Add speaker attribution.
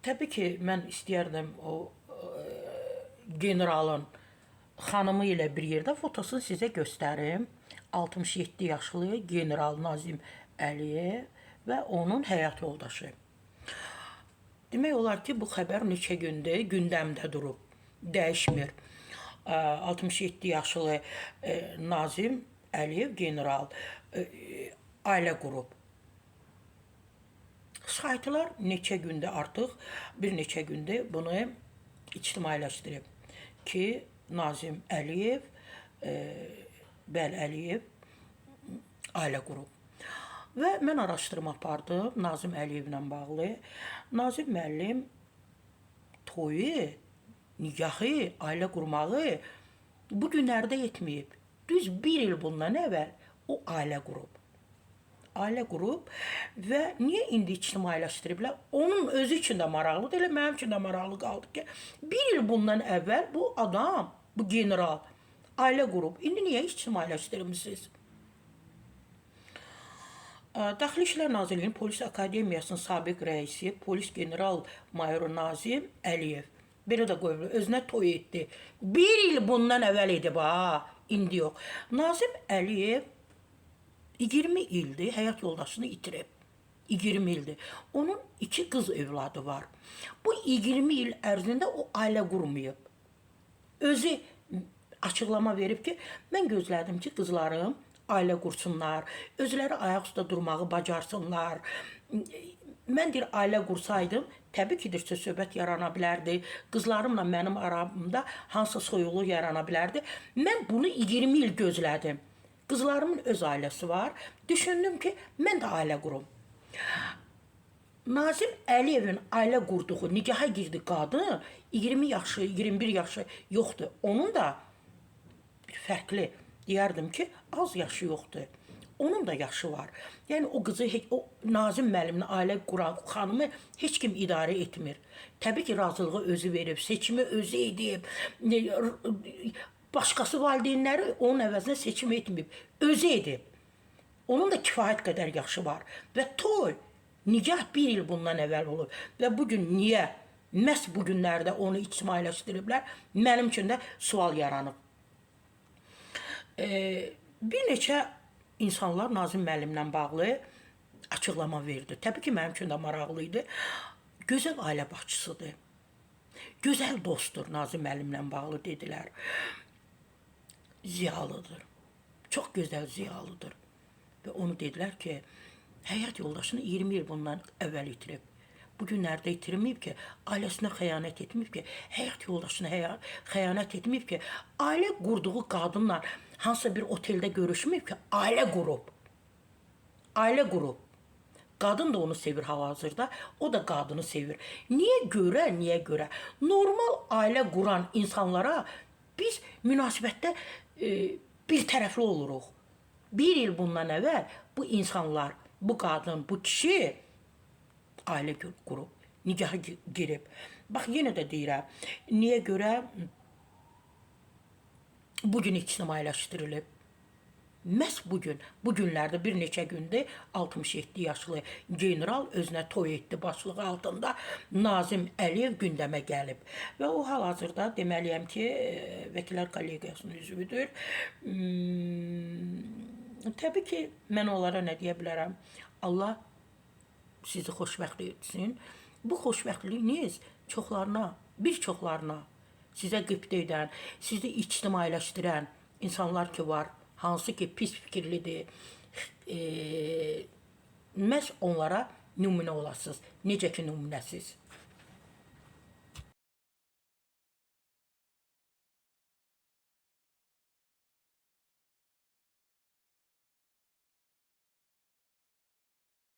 Speaker 1: Təbii ki, mən istəyərdim o generalın xanımı ilə bir yerdə fotosunu sizə göstərim. 67 yaşlı general Nazim Əliyev və onun həyat yoldaşı. Demək olar ki, bu xəbər neçə gündür gündəmdə durub, dəyişmir. 67 yaşlı Nazim Əliyev general ailə qurub. Saytlar neçə gündür artıq, bir neçə gündür bunu ictimailəşdirib ki, Nazim Əliyev, Əliyev ailə qurub. Və mən araşdırma apardım Nazim Əliyevlə bağlı. Nazim müəllim toyu, nigahı, ailə qurmağı bu günlərdə etməyib. Düz bir il bundan əvvəl o ailə qurub. Ailə qurub və niyə indi ictimailəşdiriblər? Onun özü üçün də maraqlıdır, elə mənim üçün də maraqlı qaldı ki, bir il bundan əvvəl bu adam, bu general ailə qurub. İndi niyə ictimailəşdirmisiniz? Daxili İşlər Nazirliyinin Polis Akademiyasının sabiq rəisi, polis general mayoru Nazim Əliyev belə də qoyulur, özünə toy etdi. Bir il bundan əvvəl edib, indi yox. Nazim Əliyev 20 ildir həyat yoldaşını itirib. 20 ildir. Onun 2 qız övladı var. Bu 20 il ərzində o ailə qurmayıb. Özü açıqlama verib ki, mən gözlədim ki, qızlarım ailə qursunlar, özləri ayaq üstə durmağı bacarsınlar. Mən bir ailə qursaydım, təbii ki, söhbət yarana bilərdi. Qızlarımla mənim aramda hansı soyuqluq yarana bilərdi. Mən bunu 20 il gözlədim. Qızlarımın öz ailəsi var. Düşündüm ki, mən də ailə qurum. Nazim Əliyevin ailə qurduğu, nigaha girdi qadın 20 yaşı, 21 yaşı yoxdur. Onun da fərqli deyərdim ki, az yaşı yoxdur. Onun da yaşı var. Yəni o qızı, o Nazim müəllimin ailə quran xanımı heç kim idarə etmir. Təbii ki, razılığı özü verib, seçimi özü edib. Başqası valideynləri onun əvəzinə seçim etməyib, özü edib. Onun da kifayət qədər yaşı var. Və toy, nigah bir il bundan əvvəl olub. Və bugün niyə, məhz bu günlərdə onu ictimailəşdiriblər, mənim üçün də sual yaranıb. Bir neçə insanlar Nazim müəllimlə bağlı açıqlama verdi. Təbii ki, mənim üçün də maraqlı idi. Gözəl ailə başçısıdır. Gözəl dostdur Nazim müəllimlə bağlı dedilər. Ziyalıdır. Çox gözəl ziyalıdır. Və onu dedilər ki, həyat yoldaşını 20 il bundan əvvəl itirib. Bu günlərdə itirməyib ki, ailəsinə xəyanət etməyib ki, həyat yoldaşına xəyanət etməyib ki, ailə qurduğu qadınla hansısa bir oteldə görüşməyib ki, ailə qurub. Ailə qurub. Qadın da onu sevir hal-hazırda, o da qadını sevir. Niyə görə? Normal ailə quran insanlara biz münasibətdə bir tərəfli oluruq. Bir il bundan əvvəl bu insanlar, bu qadın, bu kişi ailə qurub, nigaha girib. Bax, yenə də deyirəm, niyə görə bugün ictimailəşdirilib? Məhz bugün, bu günlərdə bir neçə gündür 67 yaşlı general özünə toy etdi başlığı altında Nazim Əliyev gündəmə gəlib. Və o hal-hazırda deməliyəm ki, Vəkillər Kollegiyasının üzvüdür. Təbii ki, mən onlara nə deyə bilərəm? Allah sizi xoşbəxt etsin. Bu xoşbəxtliyiniz çoxlarına, bir çoxlarına, sizə qibtə edən, sizi ictimailəşdirən insanlar ki var, hansı ki pis fikirlidir, məhz onlara nümunə olasınız. Necə ki nümunəsiz.